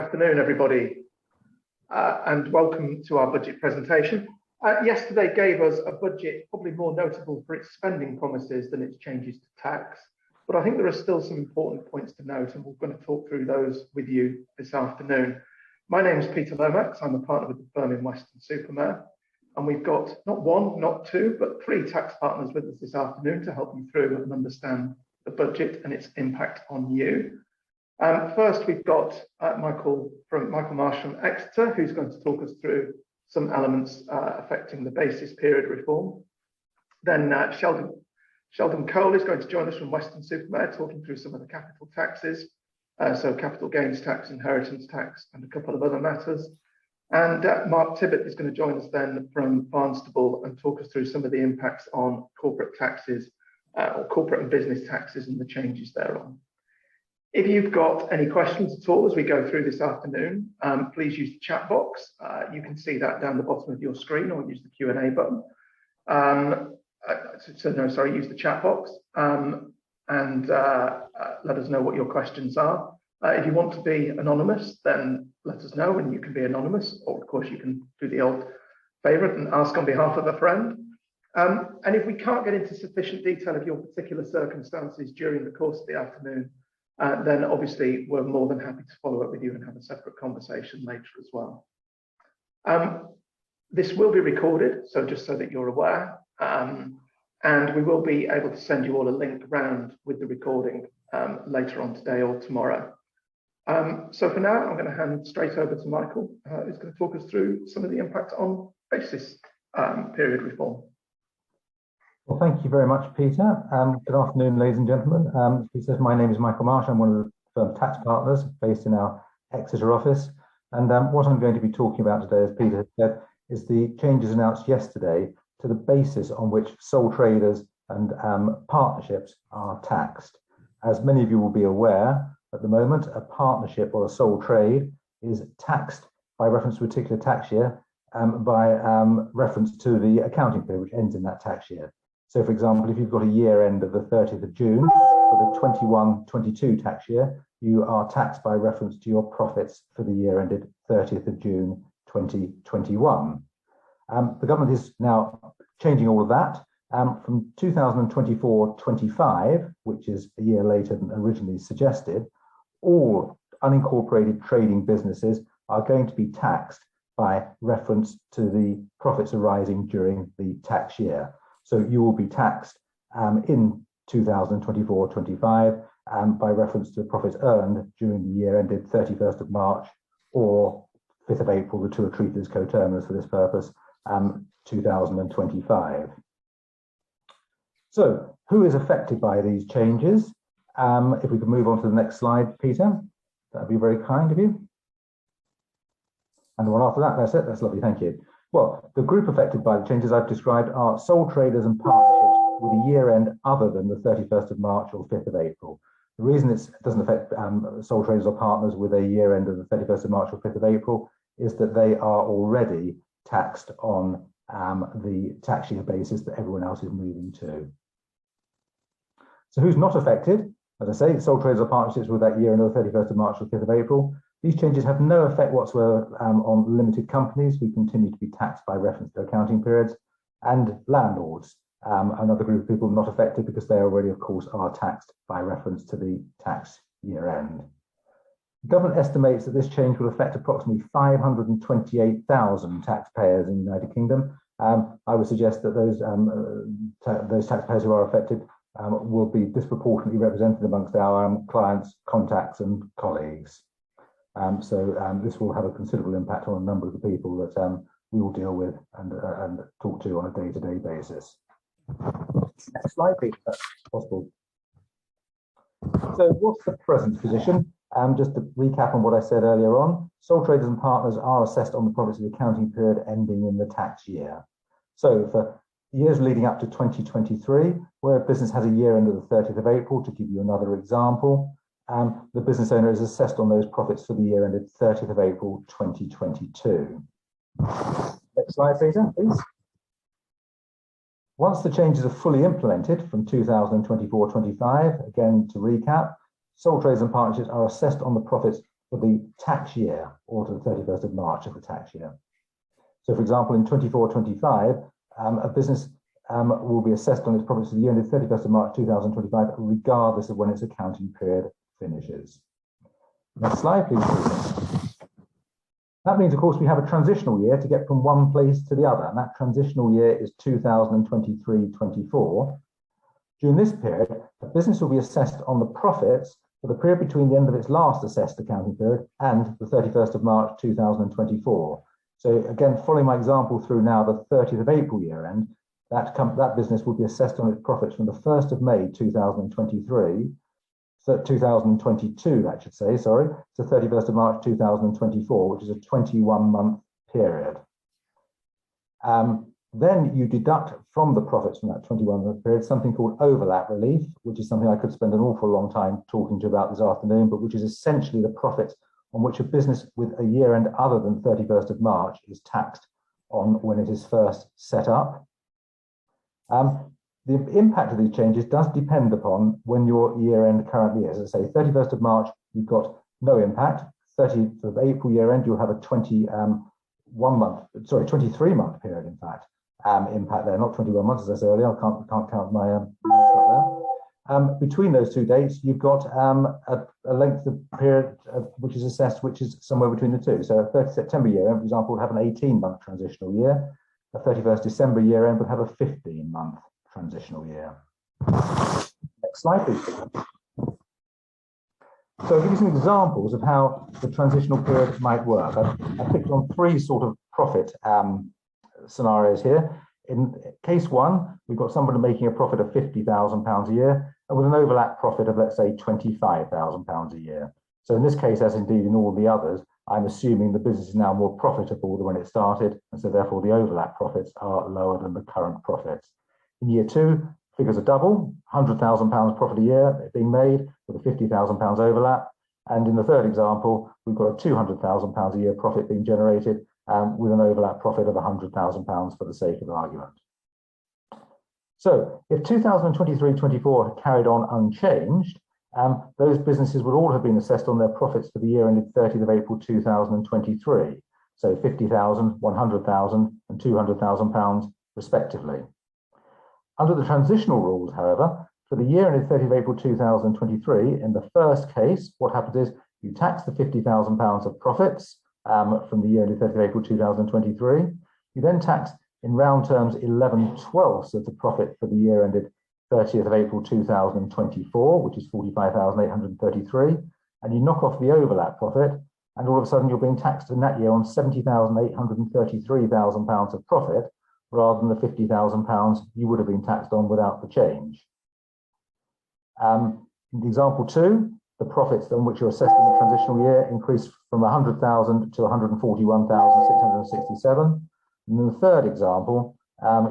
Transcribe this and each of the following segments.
Afternoon, everybody, and welcome to our budget presentation. Yesterday gave us a budget probably more notable for its spending promises than its changes to tax, but I think there are still some important points to note, and we're going to talk through those with you this afternoon. My name is Peter Lomax. I'm a partner with the firm in Westcott, and we've got not one, not two, but three tax partners with us this afternoon to help you through and understand the budget and its impact on you. First, we've got Michael Marsh from Exeter, who's going to talk us through some elements affecting the basis period reform. Then Sheldon Cole is going to join us from Westcott, talking through some of the capital taxes, so capital gains tax, inheritance tax, and a couple of other matters. And Mark Tibbert is going to join us then from Barnstable and talk us through some of the impacts on corporate taxes, or corporate and business taxes, and the changes thereon. If you've got any questions at all as we go through this afternoon, please use the chat box. You can see that down the bottom of your screen, or use the Q&A button. Use the chat box and let us know what your questions are. If you want to be anonymous, then let us know and you can be anonymous, or of course you can do the old favourite and ask on behalf of a friend. And if we can't get into sufficient detail of your particular circumstances during the course of the afternoon, then obviously we're more than happy to follow up with you and have a separate conversation later as well. This will be recorded, so just so that you're aware, and we will be able to send you all a link round with the recording later on today or tomorrow. So for now, I'm going to hand straight over to Michael, who's going to talk us through some of the impact on basis period reform. Well, thank you very much, Peter. Good afternoon, ladies and gentlemen. As Peter says, my name is Michael Marsh. I'm one of the firm tax partners based in our Exeter office. And what I'm going to be talking about today, as Peter said, is the changes announced yesterday to the basis on which sole traders and partnerships are taxed. As many of you will be aware, at the moment, a partnership or a sole trade is taxed by reference to a particular tax year, by reference to the accounting period, which ends in that tax year. So, for example, if you've got a year end of the 30th of June for the 21-22 tax year, you are taxed by reference to your profits for the year ended 30th of June 2021. The government is now changing all of that. From 2024-25, which is a year later than originally suggested, all unincorporated trading businesses are going to be taxed by reference to the profits arising during the tax year. So you will be taxed in 2024-25 by reference to profits earned during the year ended 31st of March or 5th of April, the two are treated as coterminous for this purpose, 2025. So who is affected by these changes? If we could move on to the next slide, Peter, that'd be very kind of you. And the one after that, that's it, that's lovely, thank you. Well, the group affected by the changes I've described are sole traders and partnerships with a year end other than the 31st of March or 5th of April. The reason it doesn't affect sole traders or partners with a year end of the 31st of March or 5th of April is that they are already taxed on the tax year basis that everyone else is moving to. So who's not affected? As I say, sole traders or partnerships with that year end of the 31st of March or 5th of April. These changes have no effect whatsoever on limited companies who continue to be taxed by reference to accounting periods, and landlords, another group of people not affected because they already, of course, are taxed by reference to the tax year end. The government estimates that this change will affect approximately 528,000 taxpayers in the United Kingdom. I would suggest that those taxpayers who are affected will be disproportionately represented amongst our clients, contacts, and colleagues. So this will have a considerable impact on a number of the people that we will deal with and talk to on a day-to-day basis. Next slide, please, if that's possible. So what's the present position? Just to recap on what I said earlier on, sole traders and partners are assessed on the profits of the accounting period ending in the tax year. So for years leading up to 2023, where a business has a year end of the 30th of April, to give you another example, the business owner is assessed on those profits for the year ended 30th of April 2022. Next slide, Peter, please. Once the changes are fully implemented from 2024-25, again to recap, sole traders and partnerships are assessed on the profits for the tax year or to the 31st of March of the tax year. So, for example, in 24-25, a business will be assessed on its profits for the year ended 31st of March 2025, regardless of when its accounting period finishes. Next slide, please. That means, of course, we have a transitional year to get from one place to the other, and that transitional year is 2023-24. During this period, a business will be assessed on the profits for the period between the end of its last assessed accounting period and the 31st of March 2024. So again, following my example through now the 30th of April year end, that business will be assessed on its profits from the 1st of May 2023, so 2022, I should say, sorry, to 31st of March 2024, which is a 21-month period. Then you deduct from the profits from that 21-month period something called overlap relief, which is something I could spend an awful long time talking to you about this afternoon, but which is essentially the profits on which a business with a year end other than 31st of March is taxed on when it is first set up. The impact of these changes does depend upon when your year end currently is. As I say, 31st of March, you've got no impact. 30th of April year end, you'll have a 23-month period, in fact, impact there, not 21 months, as I said earlier. I can't count my months up there. Between those two dates, you've got a length of period which is assessed, which is somewhere between the two. So a 30 September year end, for example, would have an 18-month transitional year. A 31st December year end would have a 15-month transitional year. Next slide, please. So I'll give you some examples of how the transitional period might work. I picked on three sort of profit scenarios here. In case one, we've got somebody making a profit of £50,000 a year, and with an overlap profit of, let's say, £25,000 a year. So in this case, as indeed in all the others, I'm assuming the business is now more profitable than when it started, and so therefore the overlap profits are lower than the current profits. In year two, figures are double, £100,000 profit a year being made with a £50,000 overlap. And in the third example, we've got a £200,000 a year profit being generated with an overlap profit of £100,000 for the sake of argument. So if 2023-24 had carried on unchanged, those businesses would all have been assessed on their profits for the year ended 30th of April 2023. So £50,000, £100,000 and £200,000 respectively. Under the transitional rules, however, for the year ended 30th of April 2023, in the first case, what happens is you tax the £50,000 of profits from the year ended 30th of April 2023. You then tax, in round terms, 11/12 of the profit for the year ended 30th of April 2024, which is 45,833, and you knock off the overlap profit, and all of a sudden you're being taxed in that year on £70,833,000 of profit, rather than the £50,000 you would have been taxed on without the change. In example two, the profits on which you're assessed in the transitional year increased from 100,000 to 141,667. And in the third example,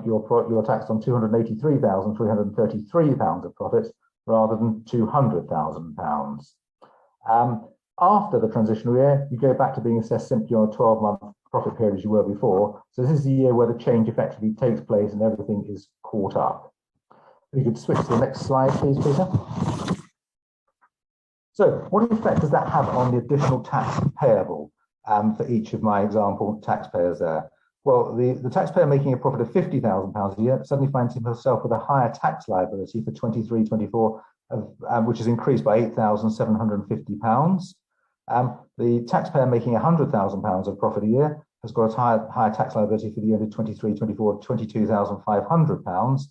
you're taxed on £283,333 of profits rather than £200,000. After the transitional year, you go back to being assessed simply on a 12-month profit period as you were before. So this is the year where the change effectively takes place and everything is caught up. If you could switch to the next slide, please, Peter. So what effect does that have on the additional tax payable for each of my example taxpayers there? Well, the taxpayer making a profit of £50,000 a year suddenly finds himself with a higher tax liability for 23-24, which is increased by £8,750. The taxpayer making £100,000 of profit a year has got a higher tax liability for the year 23-24, £22,500.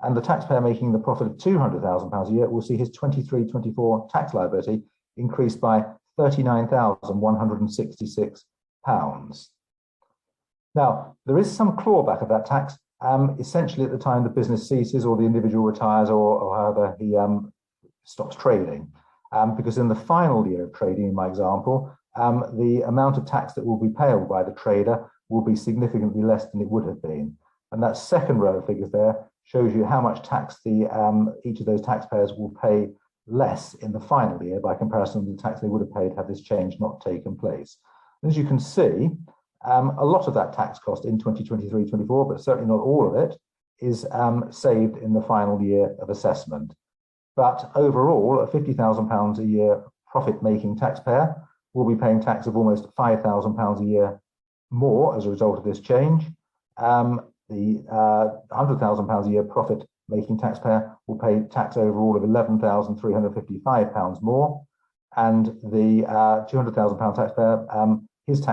And the taxpayer making the profit of £200,000 a year will see his 23-24 tax liability increased by £39,166. Now, there is some clawback of that tax, essentially at the time the business ceases or the individual retires or however he stops trading. Because in the final year of trading, in my example, the amount of tax that will be payable by the trader will be significantly less than it would have been. And that second row of figures there shows you how much tax each of those taxpayers will pay less in the final year by comparison to the tax they would have paid had this change not taken place. As you can see, a lot of that tax cost in 2023-24, but certainly not all of it, is saved in the final year of assessment. But overall, a £50,000 a year profit-making taxpayer will be paying tax of almost £5,000 a year more as a result of this change. The £100,000 a year profit making taxpayer will pay tax overall of £11,355 more, and the £200,000 taxpayer, his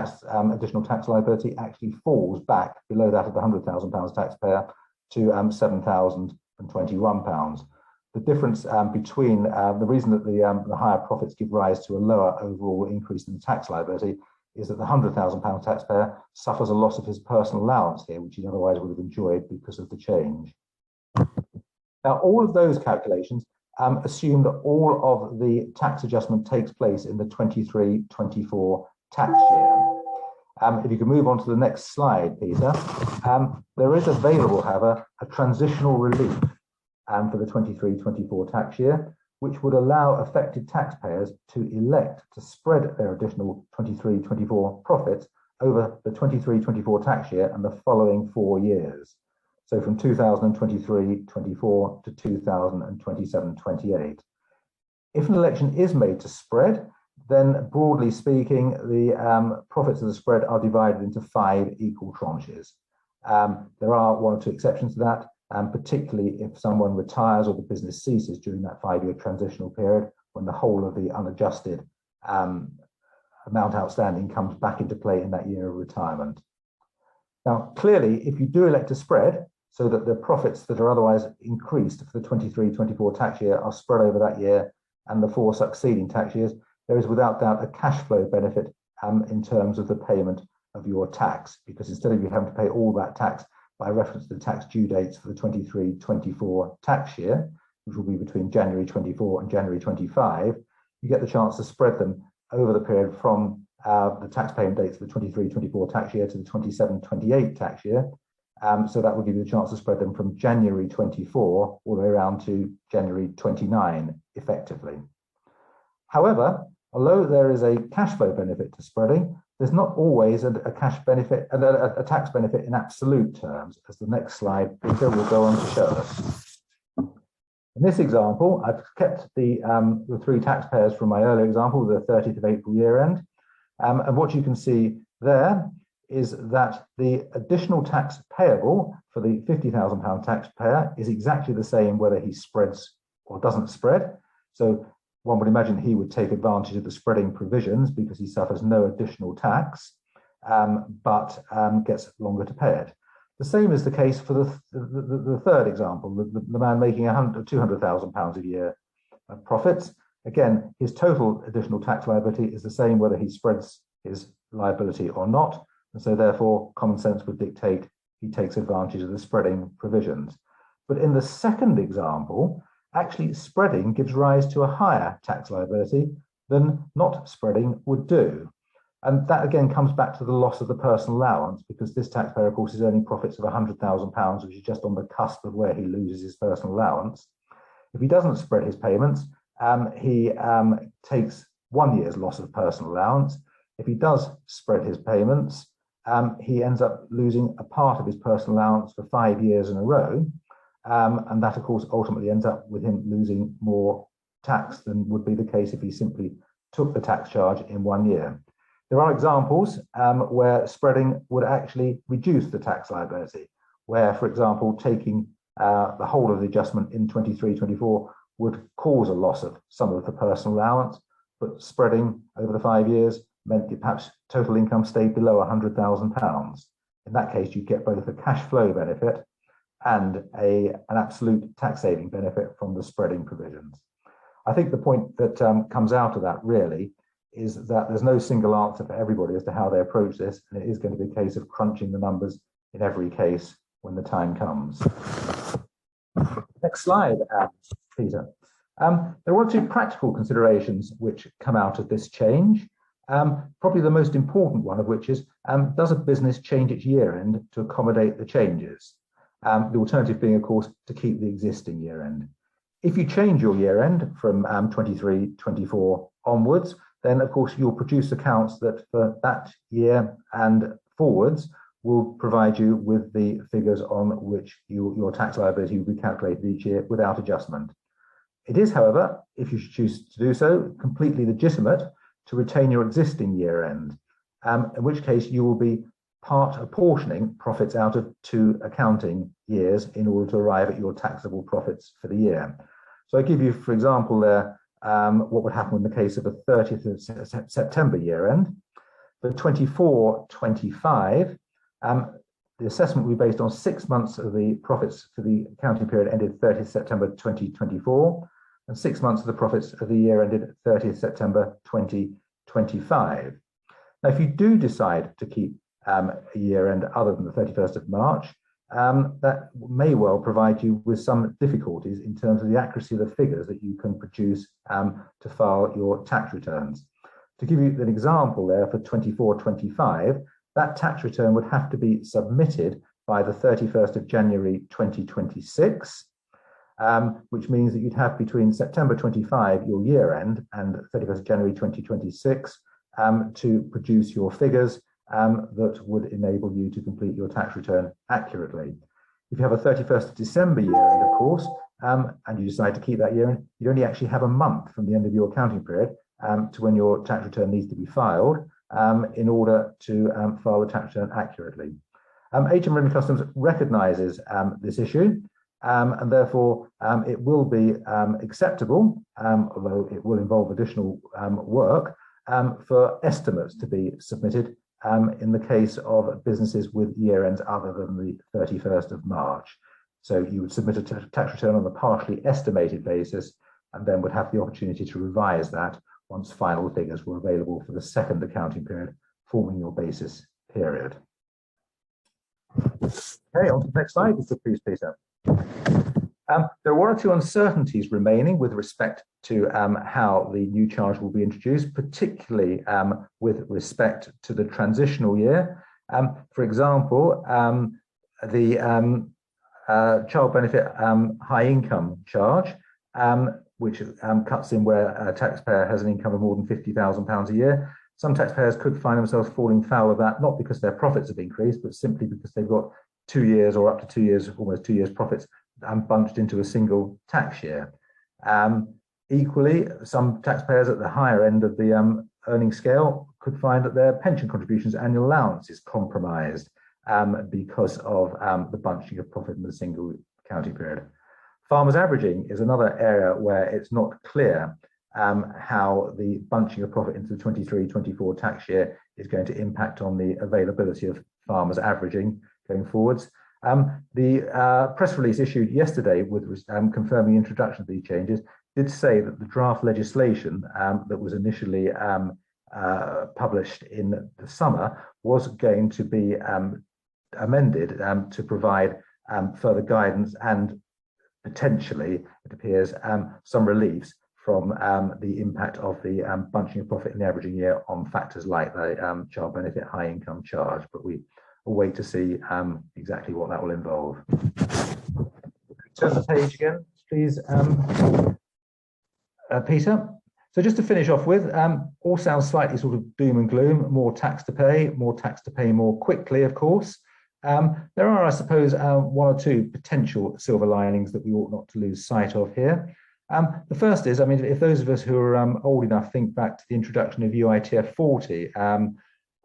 additional tax liability actually falls back below that of the £100,000 taxpayer to £7,021. The difference between the reason that the higher profits give rise to a lower overall increase in the tax liability is that the £100,000 taxpayer suffers a loss of his personal allowance here, which he otherwise would have enjoyed because of the change. Now, all of those calculations assume that all of the tax adjustment takes place in the 23-24 tax year. If you can move on to the next slide, Peter, there is available, however, a transitional relief for the 23-24 tax year, which would allow affected taxpayers to elect to spread their additional 23-24 profits over the 23-24 tax year and the following 4 years. So from 2023-24 to 2027-28. If an election is made to spread, then broadly speaking, the profits of the spread are divided into 5 equal tranches. There are 1 or 2 exceptions to that, particularly if someone retires or the business ceases during that 5-year transitional period, when the whole of the unadjusted amount outstanding comes back into play in that year of retirement. Now, clearly, if you do elect a spread, so that the profits that are otherwise increased for the 23-24 tax year are spread over that year and the 4 succeeding tax years, there is without doubt a cash flow benefit in terms of the payment of your tax, because instead of you having to pay all that tax by reference to the tax due dates for the 23-24 tax year, which will be between January 24 and January 25, you get the chance to spread them over the period from the tax payment dates for the 23-24 tax year to the 27-28 tax year. So that will give you the chance to spread them from January 24 all the way around to January 29 effectively. However, although there is a cash flow benefit to spreading, there's not always a cash benefit, a tax benefit in absolute terms, as the next slide, Peter, will go on to show us. In this example, I've kept the 3 taxpayers from my earlier example, the 30th of April year end. And what you can see there is that the additional tax payable for the £50,000 taxpayer is exactly the same whether he spreads or doesn't spread. So one would imagine he would take advantage of the spreading provisions because he suffers no additional tax, but gets longer to pay it. The same is the case for the third example, the man making £200,000 a year of profits. Again, his total additional tax liability is the same whether he spreads his liability or not. And so therefore, common sense would dictate he takes advantage of the spreading provisions. But in the second example, actually spreading gives rise to a higher tax liability than not spreading would do. And that again comes back to the loss of the personal allowance, because this taxpayer, of course, is earning profits of £100,000, which is just on the cusp of where he loses his personal allowance. If he doesn't spread his payments, he takes 1 year's loss of personal allowance. If he does spread his payments, he ends up losing a part of his personal allowance for 5 years in a row. And that, of course, ultimately ends up with him losing more tax than would be the case if he simply took the tax charge in 1 year. There are examples where spreading would actually reduce the tax liability, where, for example, taking the whole of the adjustment in 23-24 would cause a loss of some of the personal allowance, but spreading over the 5 years meant that perhaps total income stayed below £100,000. In that case, you get both a cash flow benefit and an absolute tax saving benefit from the spreading provisions. I think the point that comes out of that really is that there's no single answer for everybody as to how they approach this, and it is going to be a case of crunching the numbers in every case when the time comes. Next slide, Peter. There are 2 practical considerations which come out of this change. Probably the most important one of which is, does a business change its year end to accommodate the changes? The alternative being, of course, to keep the existing year end. If you change your year end from 23-24 onwards, then of course you'll produce accounts that for that year and forwards will provide you with the figures on which your tax liability will be calculated each year without adjustment. It is, however, if you choose to do so, completely legitimate to retain your existing year end, in which case you will be part apportioning profits out of 2 accounting years in order to arrive at your taxable profits for the year. So I give you, for example, there what would happen in the case of a 30th of September year end. For 24-25, the assessment will be based on 6 months of the profits for the accounting period ended 30th September 2024, and 6 months of the profits of the year ended 30th September 2025. Now, if you do decide to keep a year end other than the 31st of March, that may well provide you with some difficulties in terms of the accuracy of the figures that you can produce to file your tax returns. To give you an example there for 24-25, that tax return would have to be submitted by the 31st of January 2026, which means that you'd have between September 25, your year end, and 31st of January 2026 to produce your figures that would enable you to complete your tax return accurately. If you have a 31st of December year end, of course, and you decide to keep that year end, you only actually have a month from the end of your accounting period to when your tax return needs to be filed in order to file the tax return accurately. HM Revenue Customs recognises this issue, and therefore it will be acceptable, although it will involve additional work, for estimates to be submitted in the case of businesses with year ends other than the 31st of March. So you would submit a tax return on a partially estimated basis and then would have the opportunity to revise that once final figures were available for the second accounting period, forming your basis period. Okay, on to the next slide, please, Peter. There are 1 or 2 uncertainties remaining with respect to how the new charge will be introduced, particularly with respect to the transitional year. For example, the child benefit high income charge, which cuts in where a taxpayer has an income of more than £50,000 a year. Some taxpayers could find themselves falling foul of that, not because their profits have increased, but simply because they've got 2 years or up to 2 years, almost 2 years profits bunched into a single tax year. Equally, some taxpayers at the higher end of the earning scale could find that their pension contributions annual allowance is compromised because of the bunching of profit in the single accounting period. Farmers averaging is another area where it's not clear how the bunching of profit into the 23-24 tax year is going to impact on the availability of farmers averaging going forwards. The press release issued yesterday with confirming the introduction of these changes did say that the draft legislation that was initially published in the summer was going to be amended to provide further guidance and potentially, it appears, some reliefs from the impact of the bunching of profit in the averaging year on factors like the child benefit high income charge, but we will wait to see exactly what that will involve. Turn the page again, please, Peter. So just to finish off with, all sounds slightly sort of doom and gloom, more tax to pay more quickly, of course. There are, I suppose, 1 or 2 potential silver linings that we ought not to lose sight of here. The first is, I mean, if those of us who are old enough think back to the introduction of UITF 40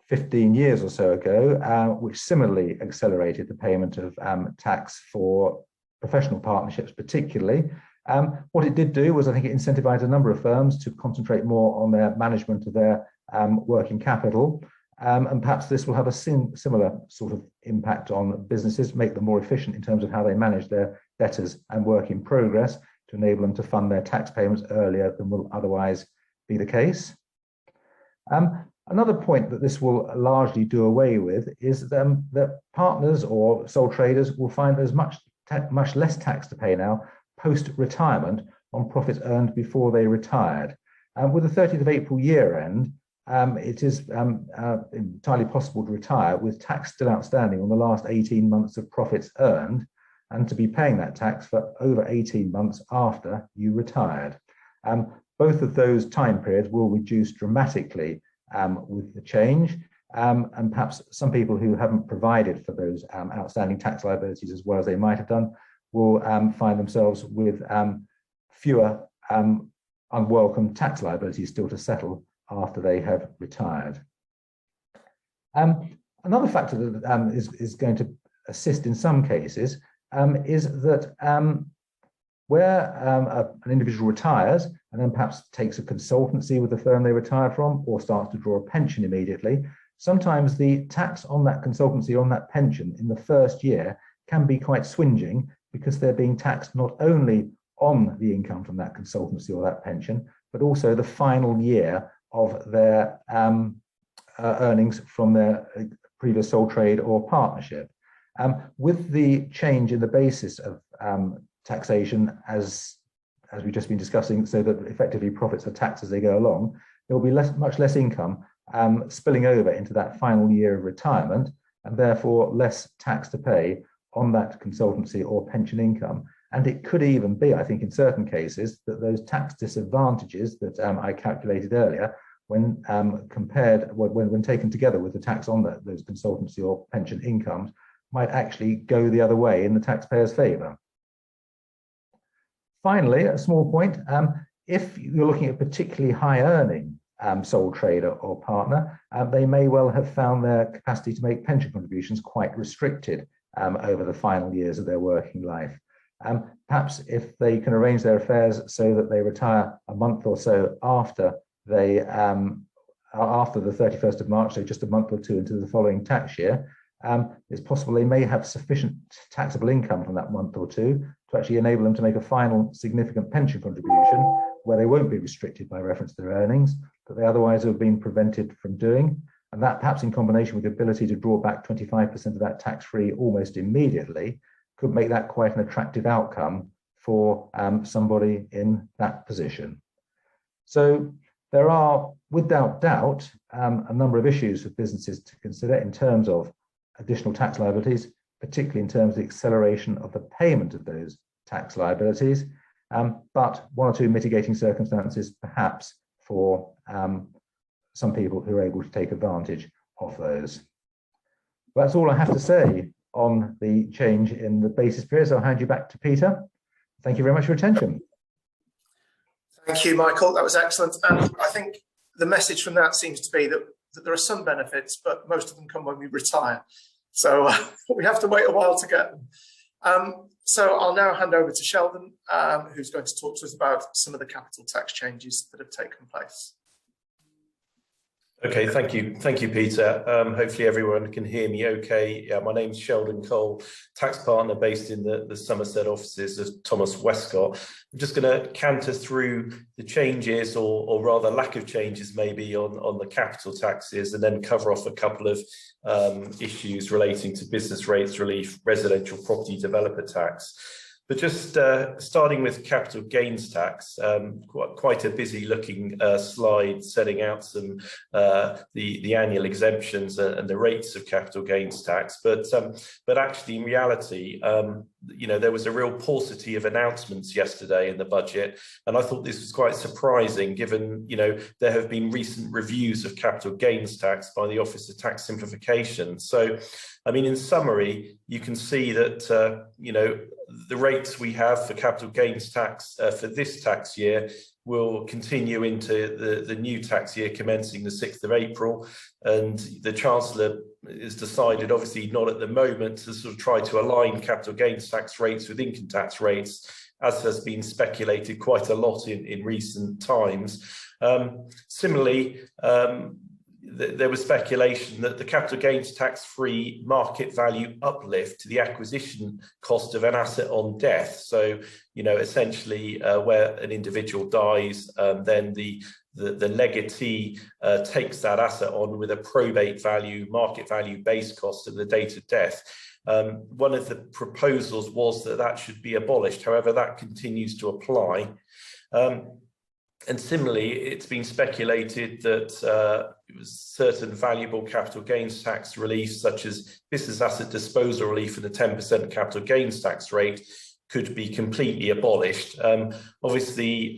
15 years or so ago, which similarly accelerated the payment of tax for professional partnerships particularly, what it did do was, I think, it incentivized a number of firms to concentrate more on their management of their working capital. And perhaps this will have a similar sort of impact on businesses, make them more efficient in terms of how they manage their debtors and work in progress to enable them to fund their tax payments earlier than will otherwise be the case. Another point that this will largely do away with is that partners or sole traders will find there's much less tax to pay now post-retirement on profits earned before they retired. With the 30th of April year end, it is entirely possible to retire with tax still outstanding on the last 18 months of profits earned and to be paying that tax for over 18 months after you retired. Both of those time periods will reduce dramatically with the change, and perhaps some people who haven't provided for those outstanding tax liabilities as well as they might have done will find themselves with fewer unwelcome tax liabilities still to settle after they have retired. Another factor that is going to assist in some cases is that where an individual retires and then perhaps takes a consultancy with the firm they retired from or starts to draw a pension immediately, sometimes the tax on that consultancy, on that pension in the first year can be quite swinging, because they're being taxed not only on the income from that consultancy or that pension, but also the final year of their earnings from their previous sole trade or partnership. With the change in the basis of taxation, as we've just been discussing, so that effectively profits are taxed as they go along, there will be much less income spilling over into that final year of retirement, and therefore less tax to pay on that consultancy or pension income. And it could even be, I think, in certain cases, that those tax disadvantages that I calculated earlier, when compared, when taken together with the tax on those consultancy or pension incomes, might actually go the other way in the taxpayer's favour. Finally, a small point, if you're looking at particularly high earning sole trader or partner, they may well have found their capacity to make pension contributions quite restricted over the final years of their working life. Perhaps if they can arrange their affairs so that they retire a month or so after they after the 31st of March, so just a month or two into the following tax year, it's possible they may have sufficient taxable income from that month or two to actually enable them to make a final significant pension contribution where they won't be restricted by reference to their earnings that they otherwise have been prevented from doing. And that, perhaps in combination with the ability to draw back 25% of that tax-free almost immediately, could make that quite an attractive outcome for somebody in that position. So there are, without doubt, a number of issues for businesses to consider in terms of additional tax liabilities, particularly in terms of the acceleration of the payment of those tax liabilities, but one or two mitigating circumstances perhaps for some people who are able to take advantage of those. That's all I have to say on the change in the basis period. So I'll hand you back to Peter. Thank you very much for your attention. Thank you, Michael. That was excellent. And I think the message from that seems to be that there are some benefits, but most of them come when we retire. So we have to wait a while to get them. So I'll now hand over to Sheldon, who's going to talk to us about some of the capital tax changes that have taken place. Okay, thank you, Peter. Hopefully everyone can hear me okay. Yeah, my name's Sheldon Cole, tax partner based in the Somerset offices of Thomas Westcott. I'm just going to canter through the changes, or rather lack of changes maybe, on the capital taxes, and then cover off a couple of issues relating to business rates relief, residential property developer tax. But just starting with capital gains tax, quite a busy looking slide setting out some the annual exemptions and the rates of capital gains tax. But actually, in reality, you know, there was a real paucity of announcements yesterday in the budget, and I thought this was quite surprising, given, you know, there have been recent reviews of capital gains tax by the Office of Tax Simplification. So, I mean, in summary, you can see that you know, the rates we have for capital gains tax for this tax year will continue into the new tax year commencing the 6th of April. And the Chancellor has decided, obviously not at the moment, to sort of try to align capital gains tax rates with income tax rates, as has been speculated quite a lot in recent times. Similarly, there was speculation that the capital gains tax-free market value uplift to the acquisition cost of an asset on death. So, you know, essentially where an individual dies, then the legatee takes that asset on with a probate value, market value base cost at the date of death. One of the proposals was that that should be abolished. However, that continues to apply. And similarly, it's been speculated that certain valuable capital gains tax relief, such as business asset disposal relief and the 10% capital gains tax rate, could be completely abolished. Obviously,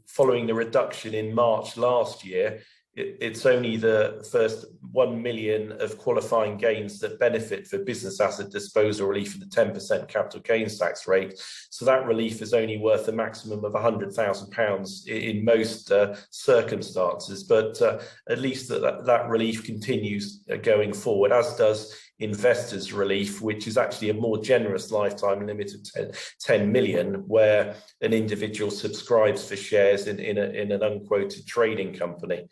following the reduction in March last year, it's only the first 1 million of qualifying gains that benefit for business asset disposal relief at the 10% capital gains tax rate. So that relief is only worth a maximum of £100,000 in most circumstances, but at least that relief continues going forward, as does investors relief, which is actually a more generous lifetime limit of 10 million, where an individual subscribes for shares in an unquoted trading company.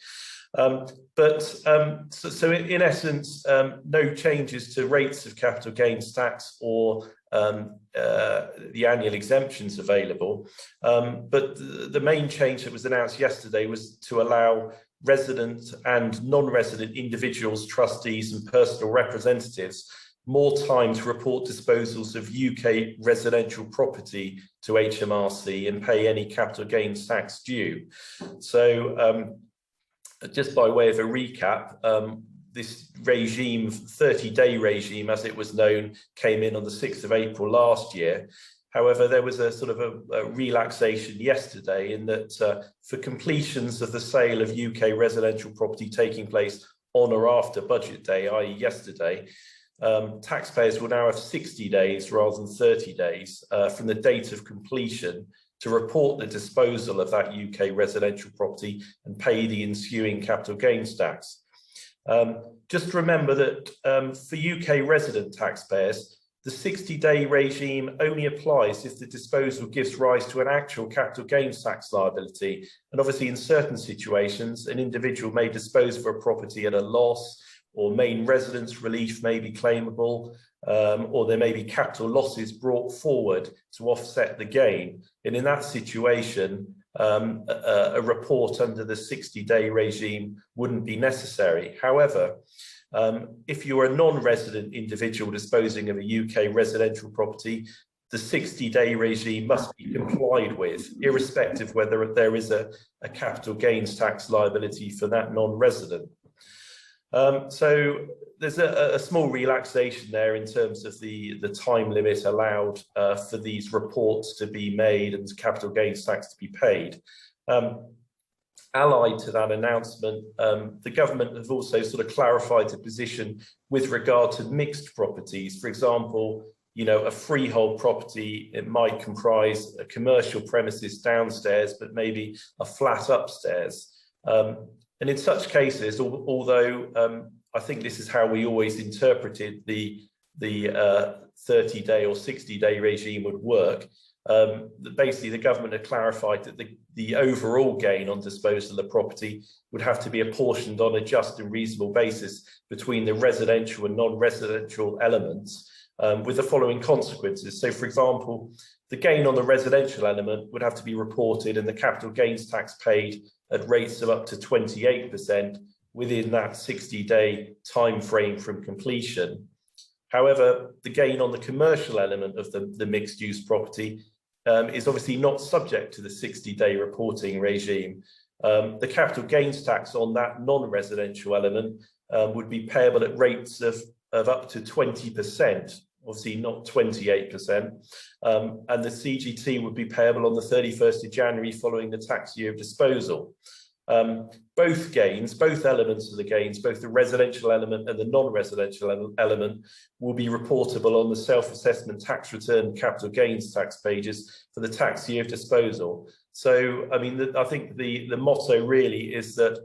So in essence, no changes to rates of capital gains tax or the annual exemptions available. But the main change that was announced yesterday was to allow resident and non-resident individuals, trustees and personal representatives more time to report disposals of UK residential property to HMRC and pay any capital gains tax due. So just by way of a recap, this regime, 30-day regime as it was known, came in on the 6th of April last year. However, there was a sort of a relaxation yesterday in that for completions of the sale of UK residential property taking place on or after budget day, i.e. yesterday, taxpayers will now have 60 days rather than 30 days from the date of completion to report the disposal of that UK residential property and pay the ensuing capital gains tax. Just remember that for UK resident taxpayers, the 60-day regime only applies if the disposal gives rise to an actual capital gains tax liability. And obviously in certain situations, an individual may dispose of a property at a loss, or main residence relief may be claimable, or there may be capital losses brought forward to offset the gain. And in that situation, a report under the 60-day regime wouldn't be necessary. However, if you're a non-resident individual disposing of a UK residential property, the 60-day regime must be complied with, irrespective whether there is a capital gains tax liability for that non-resident. So there's a small relaxation there in terms of the time limit allowed for these reports to be made and capital gains tax to be paid. Allied to that announcement, the government have also sort of clarified the position with regard to mixed properties. For example, you know, a freehold property, it might comprise a commercial premises downstairs, but maybe a flat upstairs. And in such cases, although I think this is how we always interpreted the 30-day or 60-day regime would work, basically the government had clarified that the overall gain on disposal of property would have to be apportioned on a just and reasonable basis between the residential and non-residential elements, with the following consequences. So, for example, the gain on the residential element would have to be reported and the capital gains tax paid at rates of up to 28% within that 60-day time frame from completion. However, the gain on the commercial element of the mixed-use property is obviously not subject to the 60-day reporting regime. The capital gains tax on that non-residential element would be payable at rates of up to 20%, obviously not 28%, and the CGT would be payable on the 31st of January following the tax year of disposal. Both gains, both elements of the gains, both the residential element and the non-residential element will be reportable on the self-assessment tax return capital gains tax pages for the tax year of disposal. So, I mean, I think the motto really is that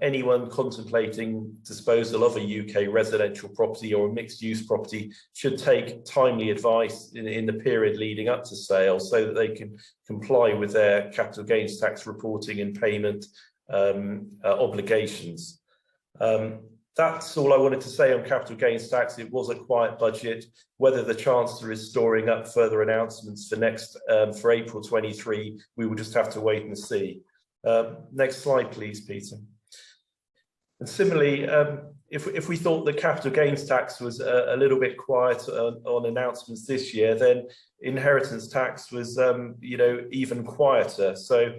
anyone contemplating disposal of a UK residential property or a mixed-use property should take timely advice in the period leading up to sale so that they can comply with their capital gains tax reporting and payment obligations. That's all I wanted to say on capital gains tax. It was a quiet budget. Whether the Chancellor is storing up further announcements for April 23, we will just have to wait and see. Next slide, please, Peter. And similarly, if we thought the capital gains tax was a little bit quiet on announcements this year, then inheritance tax was, even quieter. So,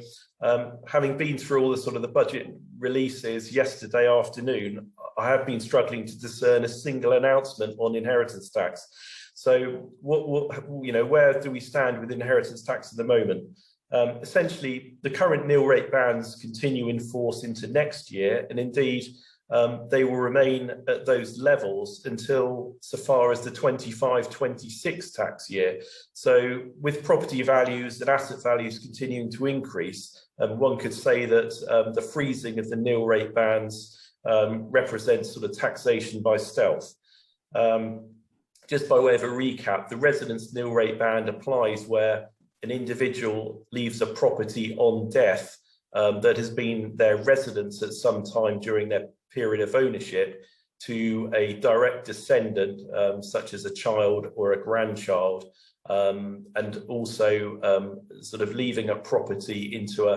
having been through all the budget releases yesterday afternoon, I have been struggling to discern a single announcement on inheritance tax. So, where do we stand with inheritance tax at the moment? Essentially, the current nil rate bands continue in force into next year, and indeed they will remain at those levels until so far as the 25-26 tax year. So with property values and asset values continuing to increase, one could say that the freezing of the nil rate bands represents sort of taxation by stealth. Just by way of a recap, the residence nil rate band applies where an individual leaves a property on death that has been their residence at some time during their period of ownership to a direct descendant, such as a child or a grandchild, and also sort of leaving a property into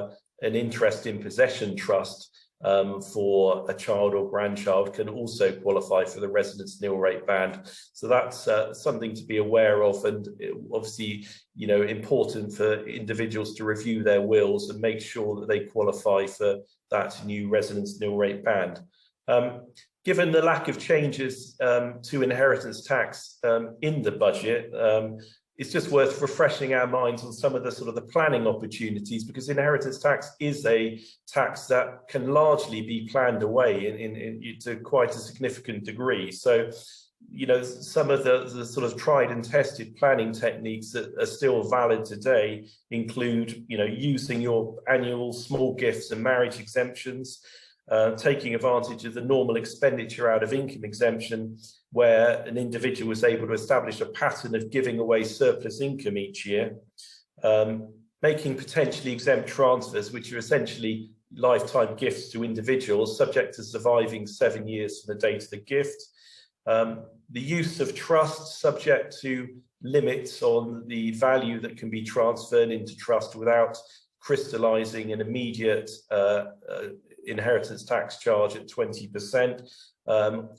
an interest in possession trust for a child or grandchild can also qualify for the residence nil rate band. So that's something to be aware of, and obviously, you know, important for individuals to review their wills and make sure that they qualify for that new residence nil rate band. Given the lack of changes to inheritance tax in the budget, it's just worth refreshing our minds on some of the sort of the planning opportunities, because inheritance tax is a tax that can largely be planned away to quite a significant degree. So, you know, some of the sort of tried and tested planning techniques that are still valid today include, you know, using your annual small gifts and marriage exemptions, taking advantage of the normal expenditure out of income exemption, where an individual was able to establish a pattern of giving away surplus income each year, making potentially exempt transfers, which are essentially lifetime gifts to individuals subject to surviving 7 years from the date of the gift, the use of trust subject to limits on the value that can be transferred into trust without crystallizing an immediate inheritance tax charge at 20%.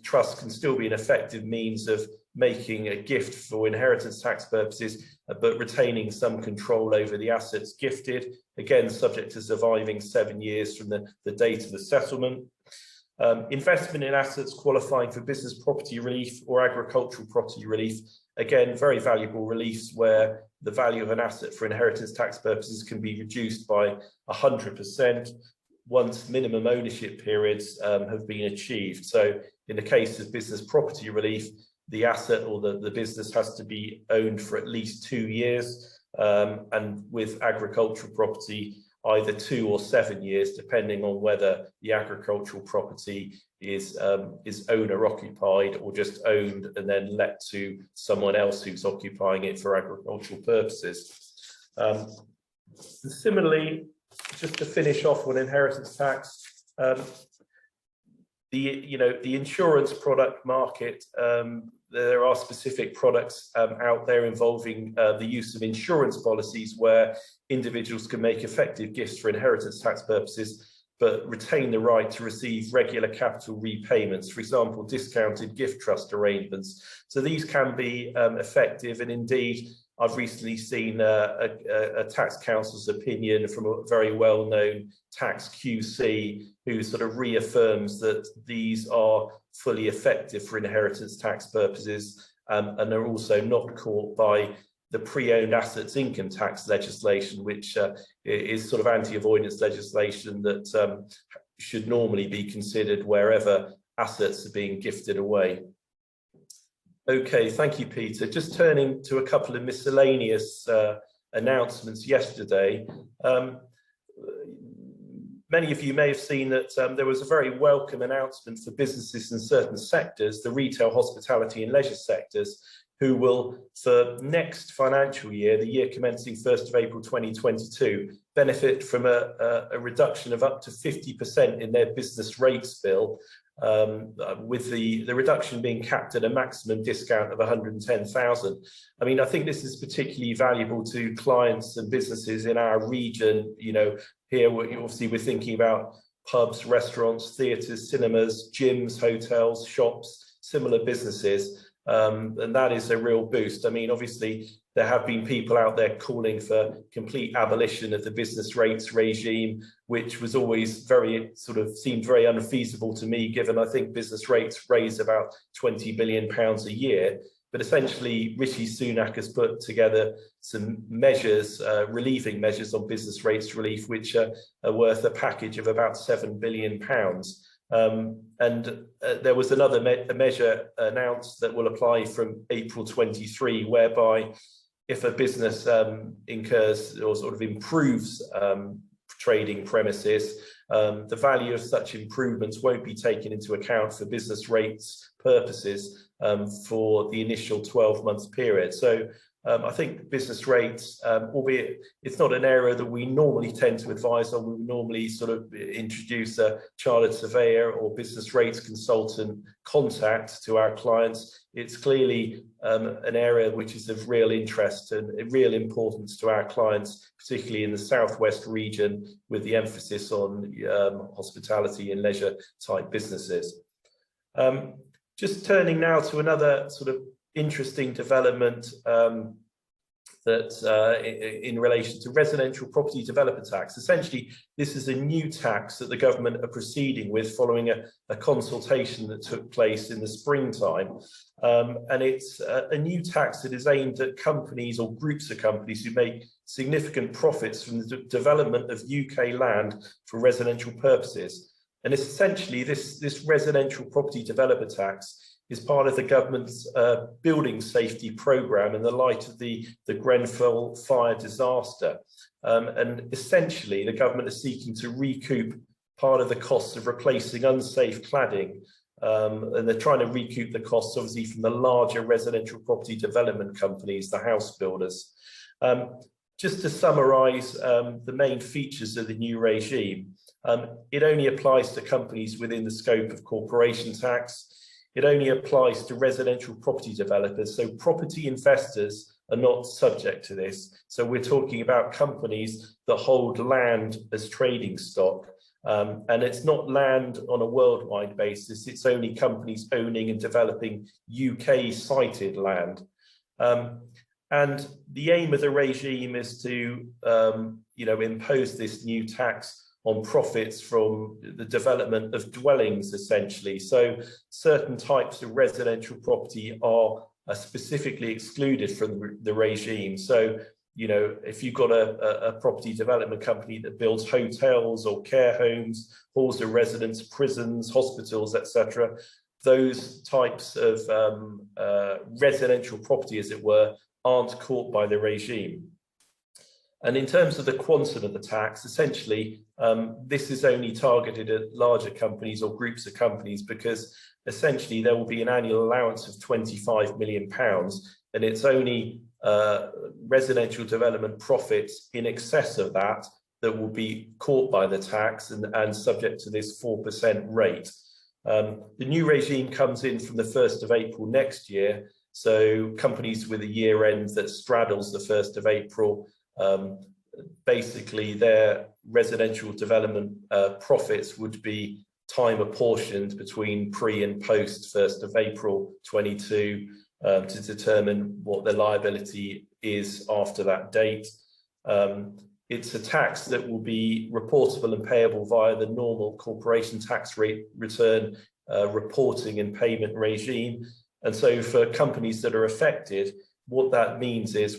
Trust can still be an effective means of making a gift for inheritance tax purposes, but retaining some control over the assets gifted, again subject to surviving 7 years from the date of the settlement. Investment in assets qualifying for business property relief or agricultural property relief, again very valuable reliefs where the value of an asset for inheritance tax purposes can be reduced by 100% once minimum ownership periods have been achieved. So in the case of business property relief, the asset or the business has to be owned for at least 2 years, and with agricultural property, either 2 or 7 years, depending on whether the agricultural property is owner occupied or just owned and then let to someone else who's occupying it for agricultural purposes. Similarly, just to finish off on inheritance tax, the insurance product market, there are specific products out there involving the use of insurance policies where individuals can make effective gifts for inheritance tax purposes, but retain the right to receive regular capital repayments, for example, discounted gift trust arrangements. So these can be effective, and indeed, I've recently seen a tax counsel's opinion from a very well-known tax QC who sort of reaffirms that these are fully effective for inheritance tax purposes, and are also not caught by the pre-owned assets income tax legislation, which is sort of anti-avoidance legislation that should normally be considered wherever assets are being gifted away. Okay, thank you, Peter. Just turning to a couple of miscellaneous announcements yesterday. Many of you may have seen that there was a very welcome announcement for businesses in certain sectors, the retail, hospitality and leisure sectors, who will, for next financial year, the year commencing 1st of April 2022, benefit from a reduction of up to 50% in their business rates bill, with the reduction being capped at a maximum discount of 110,000. I mean, I think this is particularly valuable to clients and businesses in our region. You know, here obviously we're thinking about pubs, restaurants, theatres, cinemas, gyms, hotels, shops, similar businesses, and that is a real boost. I mean, obviously there have been people out there calling for complete abolition of the business rates regime, which was always seemed very unfeasible to me, given I think business rates raise about £20 billion a year. but essentially Rishi Sunak has put together some measures, relieving measures on business rates relief, which are worth a package of about £7 billion. There was another measure announced that will apply from April 23, whereby if a business incurs or sort of improves trading premises, the value of such improvements won't be taken into account for business rates purposes for the initial 12-month period. So I think business rates, albeit it's not an area that we normally tend to advise on, we normally sort of introduce a chartered surveyor or business rates consultant contact to our clients. It's clearly an area which is of real interest and real importance to our clients, particularly in the southwest region, with the emphasis on hospitality and leisure type businesses. Just turning now to another sort of interesting development in relation to residential property developer tax. Essentially, this is a new tax that the government are proceeding with following a consultation that took place in the springtime. And it's a new tax that is aimed at companies or groups of companies who make significant profits from the development of UK land for residential purposes. And essentially, this residential property developer tax is part of the government's building safety programme in the light of the Grenfell fire disaster. And essentially, the government is seeking to recoup part of the costs of replacing unsafe cladding. And they're trying to recoup the costs, obviously, from the larger residential property development companies, the house builders. Just to summarise the main features of the new regime, it only applies to companies within the scope of corporation tax. It only applies to residential property developers, so property investors are not subject to this. So we're talking about companies that hold land as trading stock, and it's not land on a worldwide basis, it's only companies owning and developing UK-sited land. And the aim of the regime is to impose this new tax on profits from the development of dwellings, essentially. So certain types of residential property are specifically excluded from the regime. So, if you've got a property development company that builds hotels or care homes, halls of residence, prisons, hospitals, etc., those types of residential property, as it were, aren't caught by the regime. And in terms of the quantum of the tax, essentially, this is only targeted at larger companies or groups of companies, because essentially there will be an annual allowance of £25 million, and it's only residential development profits in excess of that will be caught by the tax and subject to this 4% rate. The new regime comes in from the 1st of April next year, so companies with a year end that straddles the 1st of April, basically their residential development profits would be time apportioned between pre and post 1st of April 22 to determine what their liability is after that date. It's a tax that will be reportable and payable via the normal corporation tax rate return reporting and payment regime. And so for companies that are affected, what that means is,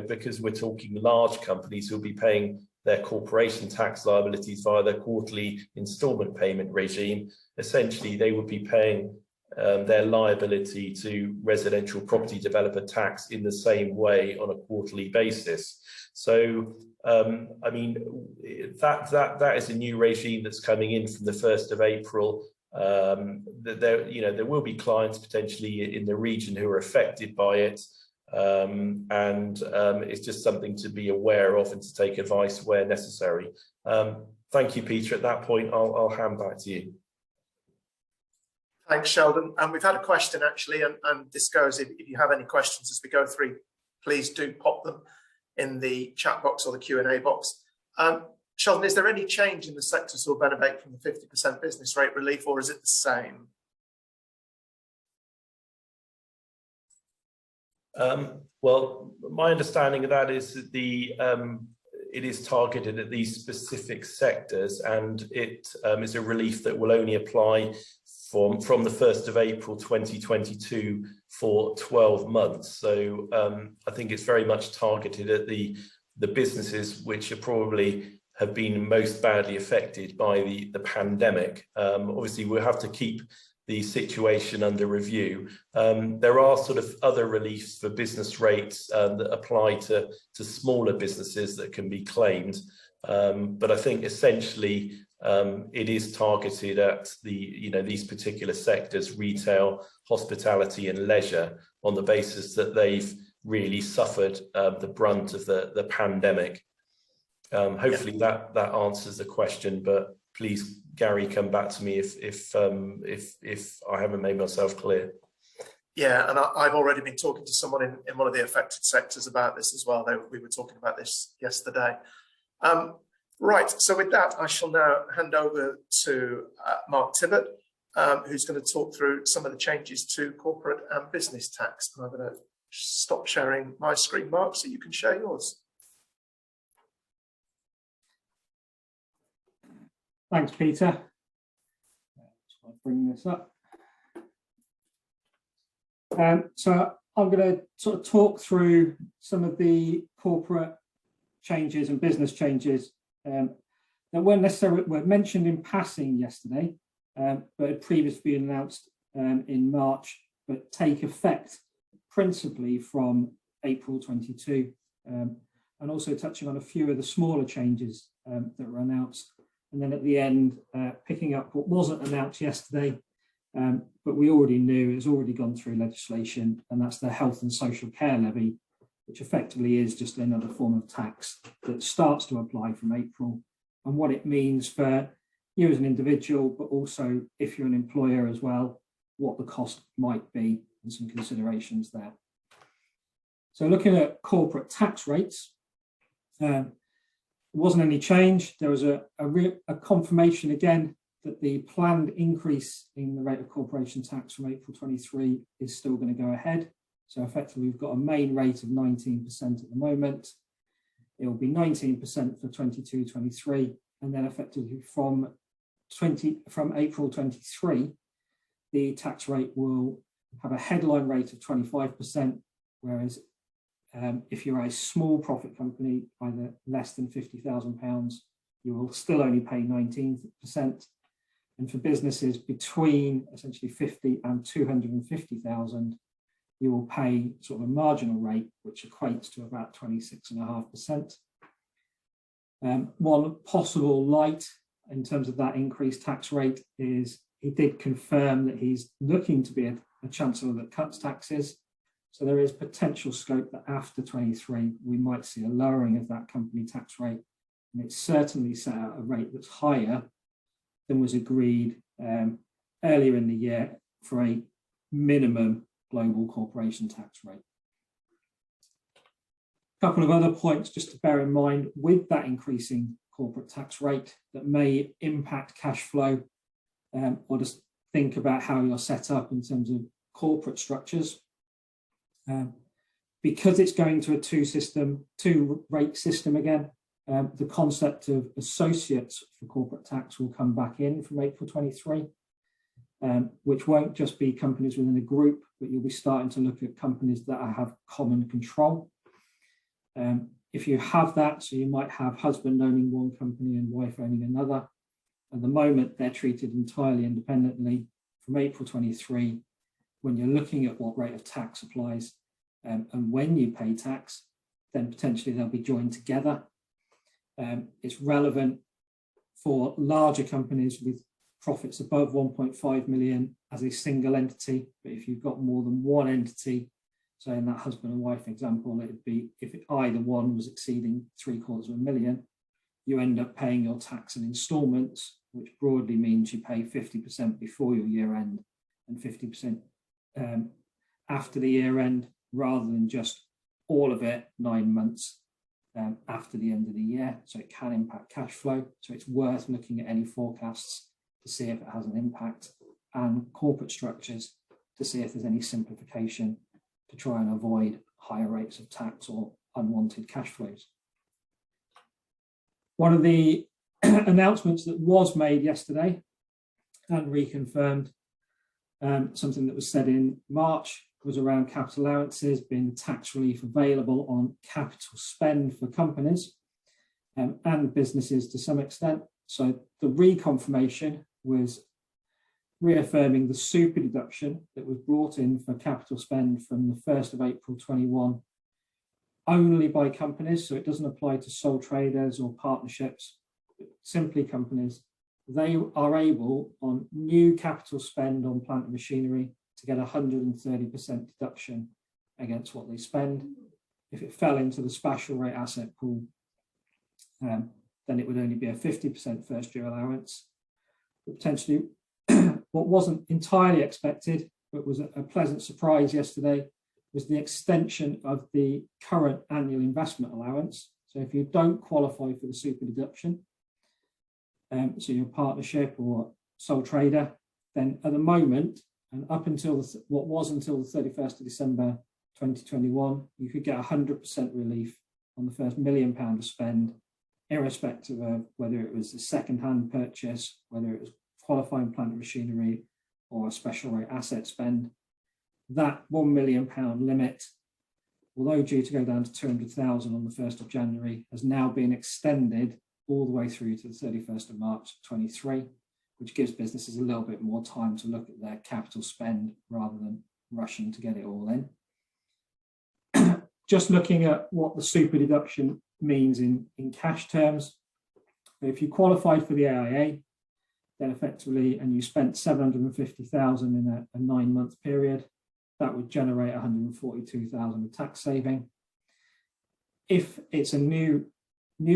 because we're talking large companies who'll be paying their corporation tax liabilities via their quarterly instalment payment regime, essentially they would be paying their liability to residential property developer tax in the same way on a quarterly basis. So, that is a new regime that's coming in from the 1st of April. There will be clients potentially in the region who are affected by it. It's just something to be aware of and to take advice where necessary. Thank you, Peter. At that point, I'll hand back to you. Thanks, Sheldon. And we've had a question actually, and this goes, if you have any questions as we go through, please do pop them in the chat box or the Q&A box. Sheldon, is there any change in the sectors who will benefit from the 50% business rate relief, or is it the same? Well, my understanding of that is that it is targeted at these specific sectors, and it is a relief that will only apply from the 1st of April 2022 for 12 months. So I think it's very much targeted at the businesses which are probably have been most badly affected by the pandemic. Obviously, we'll have to keep the situation under review. There are sort of other reliefs for business rates that apply to smaller businesses that can be claimed. But I think essentially it is targeted at these particular sectors, retail, hospitality and leisure, on the basis that they've really suffered the brunt of the pandemic. Hopefully that answers the question, but please, Gary, come back to me if I haven't made myself clear. Yeah, and I've already been talking to someone in one of the affected sectors about this as well. We were talking about this yesterday. Right, so with that, I shall now hand over to Mark Tibbert, who's going to talk through some of the changes to corporate and business tax. And I'm going to stop sharing my screen, Mark, so you can share yours. Thanks, Peter. I'll bring this up. So I'm going to sort of talk through some of the corporate changes and business changes that weren't necessarily were mentioned in passing yesterday, but had previously been announced in March, but take effect principally from April 22, and also touching on a few of the smaller changes that were announced. And then at the end, picking up what wasn't announced yesterday, but we already knew it's already gone through legislation, and that's the health and social care levy, which effectively is just another form of tax that starts to apply from April, and what it means for you as an individual, but also if you're an employer as well, what the cost might be and some considerations there. So looking at corporate tax rates, there wasn't any change. There was a confirmation again that the planned increase in the rate of corporation tax from April 23 is still going to go ahead. So effectively, we've got a main rate of 19% at the moment. It will be 19% for 22-23, and then effectively from April 23, the tax rate will have a headline rate of 25%, whereas if you're a small profit company, either less than £50,000, you will still only pay 19%. And for businesses between essentially 50 and 250,000, you will pay sort of a marginal rate, which equates to about 26.5%. One possible light in terms of that increased tax rate is he did confirm that he's looking to be a chancellor that cuts taxes. So there is potential scope that after 23, we might see a lowering of that company tax rate. And it's certainly set at a rate that's higher than was agreed earlier in the year for a minimum global corporation tax rate. A couple of other points just to bear in mind with that increasing corporate tax rate that may impact cash flow, or just think about how you're set up in terms of corporate structures. Because it's going to a two rate system again, the concept of associates for corporate tax will come back in from April 23, which won't just be companies within a group, but you'll be starting to look at companies that have common control. If you have that, so you might have husband owning one company and wife owning another. At the moment, they're treated entirely independently. From April 23, when you're looking at what rate of tax applies and when you pay tax, then potentially they'll be joined together. It's relevant for larger companies with profits above 1.5 million as a single entity, but if you've got more than one entity, so in that husband and wife example, it'd be if either one was exceeding $750,000, you end up paying your tax in installments, which broadly means you pay 50% before your year end and 50% after the year end, rather than just all of it 9 months after the end of the year. So it can impact cash flow. So it's worth looking at any forecasts to see if it has an impact, and corporate structures to see if there's any simplification to try and avoid higher rates of tax or unwanted cash flows. One of the announcements that was made yesterday and reconfirmed Something that was said in March was around capital allowances being tax relief available on capital spend for companies and businesses to some extent. So the reconfirmation was reaffirming the super deduction that was brought in for capital spend from the 1st of April 21 only by companies. So it doesn't apply to sole traders or partnerships, simply companies. They are able on new capital spend on plant and machinery to get 130% deduction against what they spend. If it fell into the special rate asset pool, then it would only be a 50% first year allowance. But potentially what wasn't entirely expected, but was a pleasant surprise yesterday, was the extension of the current annual investment allowance. So if you don't qualify for the super deduction, so your partnership or sole trader, then at the moment, and up until what was until the 31st of December 2021, you could get 100% relief on the first £1 million of spend, irrespective of whether it was a second-hand purchase, whether it was qualifying plant and machinery or a special rate asset spend. That £1 million limit, although due to go down to 200,000 on the 1st of January, has now been extended all the way through to the 31st of March 23, which gives businesses a little bit more time to look at their capital spend rather than rushing to get it all in. Just looking at what the super deduction means in cash terms, if you qualified for the AIA, then effectively, and you spent 750,000 in a 9-month period, that would generate 142,000 of tax saving. If it's a new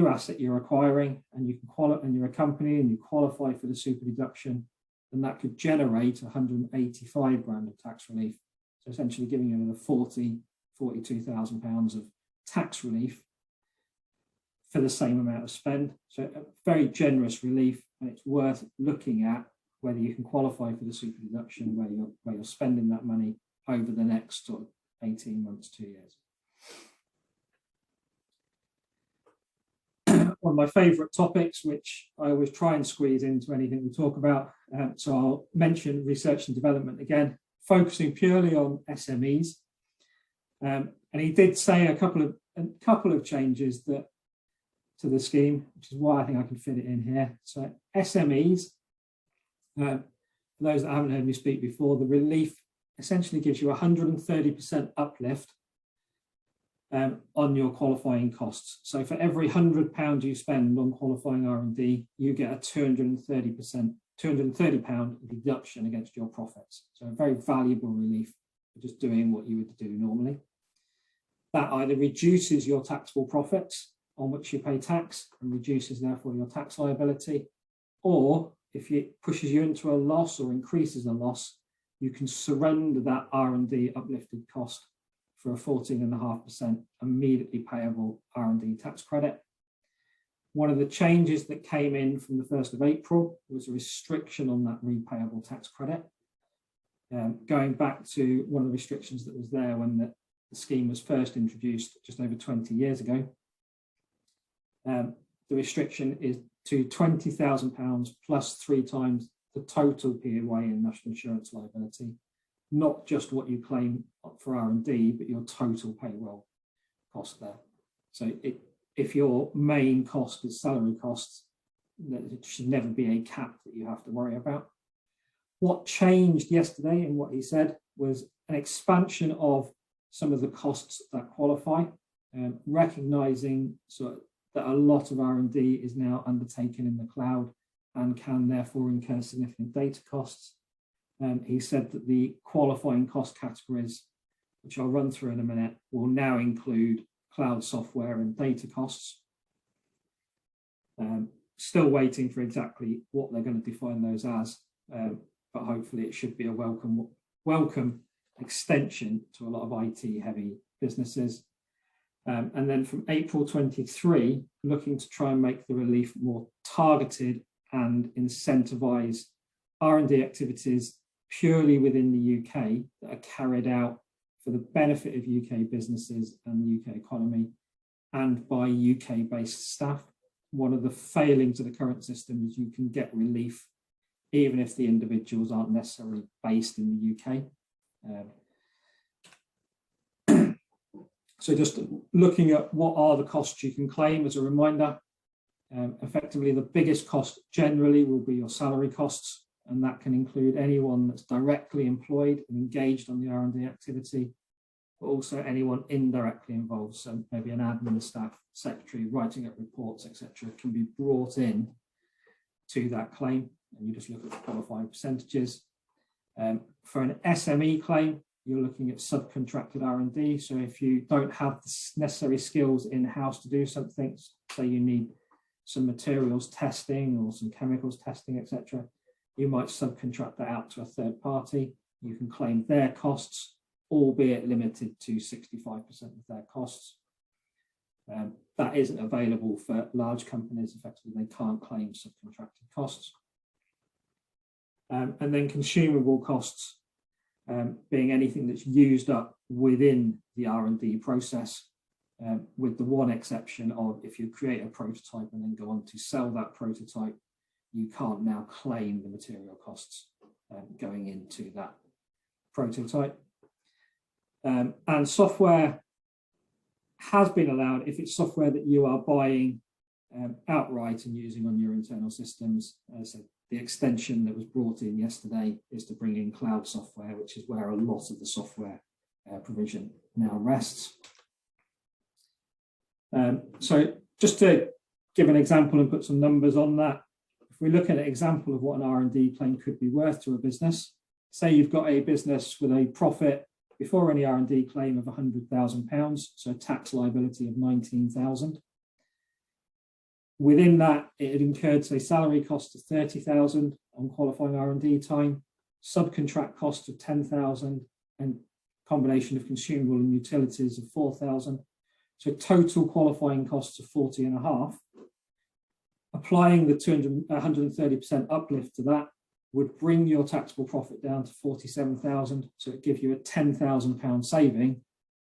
asset you're acquiring and you can and you're a company and you qualify for the super deduction, then that could generate 185 grand of tax relief. So essentially giving you another 42,000 pounds of tax relief for the same amount of spend. So a very generous relief, and it's worth looking at whether you can qualify for the super deduction where you're spending that money over the next sort of 18 months, 2 years. One of my favourite topics, which I always try and squeeze into anything we talk about. So I'll mention research and development again, focusing purely on SMEs. And he did say a couple of changes that to the scheme, which is why I think I can fit it in here. So SMEs, for those that haven't heard me speak before, the relief essentially gives you 130% uplift on your qualifying costs. So for every £100 you spend on qualifying R&D, you get a £230 deduction against your profits. So a very valuable relief for just doing what you would do normally. That either reduces your taxable profits on which you pay tax and reduces therefore your tax liability, or if it pushes you into a loss or increases a loss, you can surrender that R&D uplifted cost for a 14.5% immediately payable R&D tax credit. One of the changes that came in from the 1st of April was a restriction on that repayable tax credit. Going back to one of the restrictions that was there when the scheme was first introduced just over 20 years ago. The restriction is to £20,000 plus 3 times the total PAYE and national insurance liability, not just what you claim for R&D, but your total payroll cost there. So if your main cost is salary costs, it should never be a cap that you have to worry about. What changed yesterday in what he said was an expansion of some of the costs that qualify, recognising that a lot of R&D is now undertaken in the cloud and can therefore incur significant data costs. He said that the qualifying cost categories, which I'll run through in a minute, will now include cloud software and data costs. Still waiting for exactly what they're going to define those as, but hopefully it should be a welcome extension to a lot of IT heavy businesses. And then from April 23, looking to try and make the relief more targeted and incentivise R&D activities purely within the UK that are carried out for the benefit of UK businesses and the UK economy and by UK-based staff. One of the failings of the current system is you can get relief even if the individuals aren't necessarily based in the UK. So just looking at what are the costs you can claim as a reminder, effectively the biggest cost generally will be your salary costs, and that can include anyone that's directly employed and engaged on the R&D activity, but also anyone indirectly involved. So maybe an admin staff, secretary, writing up reports, etc., can be brought in to that claim, and you just look at the qualifying percentages. For an SME claim, you're looking at subcontracted R&D. So if you don't have the necessary skills in-house to do something, say you need some materials testing or some chemicals testing, etc., you might subcontract that out to a third party. You can claim their costs, albeit limited to 65% of their costs. That isn't available for large companies. Effectively, they can't claim subcontracted costs. And then consumable costs, being anything that's used up within the R&D process, with the one exception of if you create a prototype and then go on to sell that prototype, you can't now claim the material costs going into that prototype. And software has been allowed if it's software that you are buying outright and using on your internal systems. So the extension that was brought in yesterday is to bring in cloud software, which is where a lot of the software provision now rests. So just to give an example and put some numbers on that, if we look at an example of what an R&D claim could be worth to a business, say you've got a business with a profit before any R&D claim of £100,000, so a tax liability of 19,000. Within that, it had incurred, say, salary cost of 30,000 on qualifying R&D time, subcontract cost of 10,000, and combination of consumable and utilities of 4,000. So total qualifying costs of 40.5. Applying the 130% uplift to that would bring your taxable profit down to 47,000. So it gives you a £10,000 saving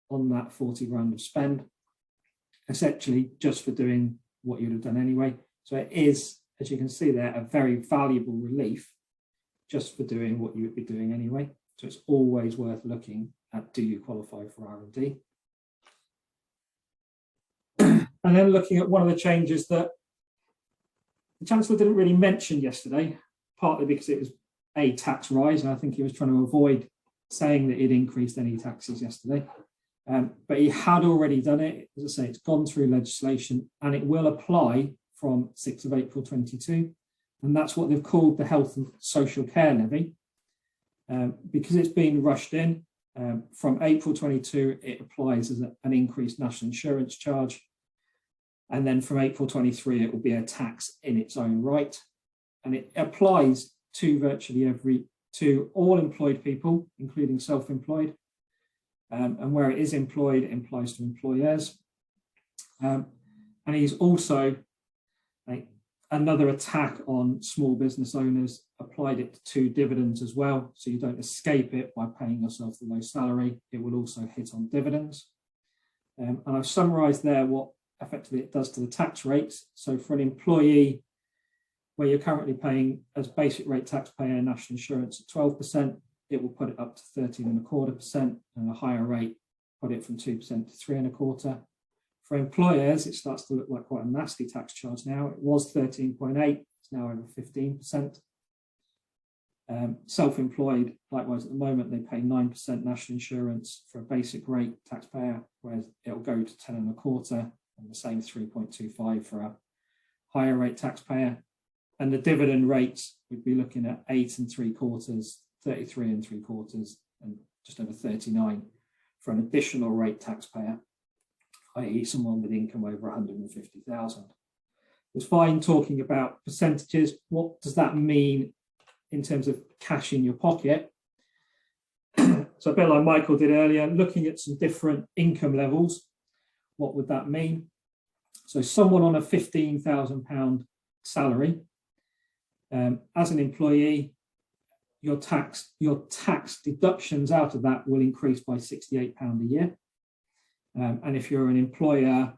on that 40 grand of spend, essentially just for doing what you'd have done anyway. So it is, as you can see there, a very valuable relief just for doing what you would be doing anyway. So it's always worth looking at, do you qualify for R&D? And then looking at one of the changes that the Chancellor didn't really mention yesterday, partly because it was a tax rise, and I think he was trying to avoid saying that it increased any taxes yesterday. But he had already done it. As I say, it's gone through legislation and it will apply from 6th of April 22. And that's what they've called the Health and Social Care Levy. Because it's been rushed in, from April 22, it applies as an increased national insurance charge. And then from April 23, it will be a tax in its own right. And it applies to to all employed people, including self-employed. And where it is employed, it applies to employers. And he's also, another attack on small business owners, applied it to dividends as well. So you don't escape it by paying yourself the low salary. It will also hit on dividends. And I've summarised there what effectively it does to the tax rates. So for an employee, where you're currently paying as basic rate taxpayer national insurance at 12%, it will put it up to 13.25%, and a higher rate put it from 2% to 3.25%. For employers, it starts to look like quite a nasty tax charge now. It was 13.8%, it's now over 15%. Self-employed, likewise, at the moment, they pay 9% national insurance for a basic rate taxpayer, whereas it'll go to 10.25%, and the same 3.25% for a higher rate taxpayer. And the dividend rates, we'd be looking at 8.75%, 33.75%, and just over 39% for an additional rate taxpayer, i.e. someone with income over 150,000. It's fine talking about percentages. What does that mean in terms of cash in your pocket? So a bit like Michael did earlier, looking at some different income levels, what would that mean? So someone on a £15,000 salary, as an employee, your tax deductions out of that will increase by £68 a year. And if you're an employer,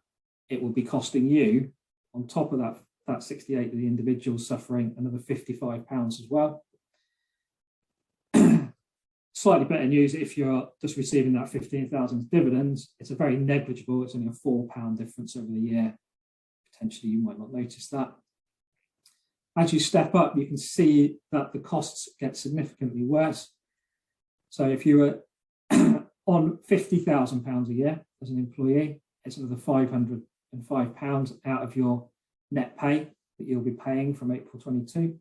it will be costing you, on top of that that 68 of the individual suffering another £55 as well. Slightly better news if you're just receiving that 15,000 dividends, it's a very negligible, it's only a £4 difference over the year. Potentially you might not notice that. As you step up, you can see that the costs get significantly worse. So if you were on £50,000 a year as an employee, it's another £505 out of your net pay that you'll be paying from April 22.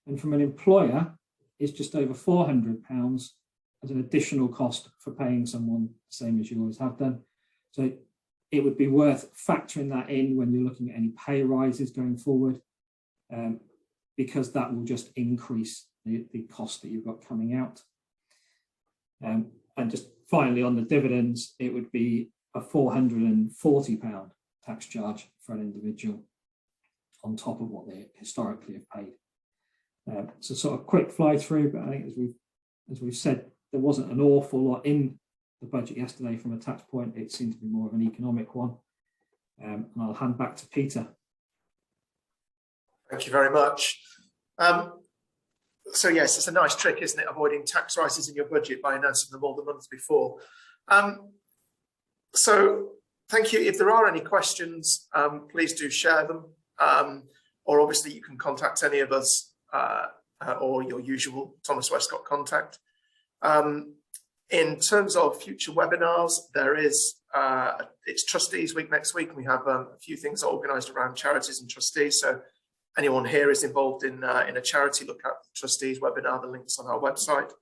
And from an employer, it's just over £400 as an additional cost for paying someone the same as you always have done. So it would be worth factoring that in when you're looking at any pay rises going forward, because that will just increase the cost that you've got coming out. And just finally on the dividends, it would be a £440 tax charge for an individual on top of what they historically have paid. So sort of quick fly through, but I think as we've said, there wasn't an awful lot in the budget yesterday from a tax point. It seemed to be more of an economic one. And I'll hand back to Peter. Thank you very much. So yes, it's a nice trick, isn't it? Avoiding tax rises in your budget by announcing them all the months before. So thank you. If there are any questions, please do share them. Or obviously you can contact any of us or your usual Thomas Westcott contact. In terms of future webinars, there is, it's Trustees Week next week. And we have a few things organised around charities and trustees. So anyone here is involved in a charity, look at the Trustees webinar, the link's on our website.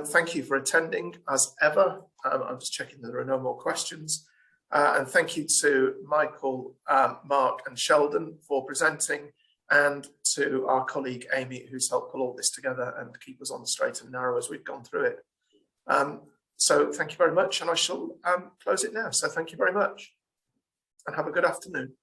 Thank you for attending as ever. I'm just checking that there are no more questions. And thank you to Michael, Mark and Sheldon for presenting, and to our colleague Amy, who's helped pull all this together and keep us on the straight and narrow as we've gone through it. So thank you very much, and I shall close it now. So thank you very much and have a good afternoon.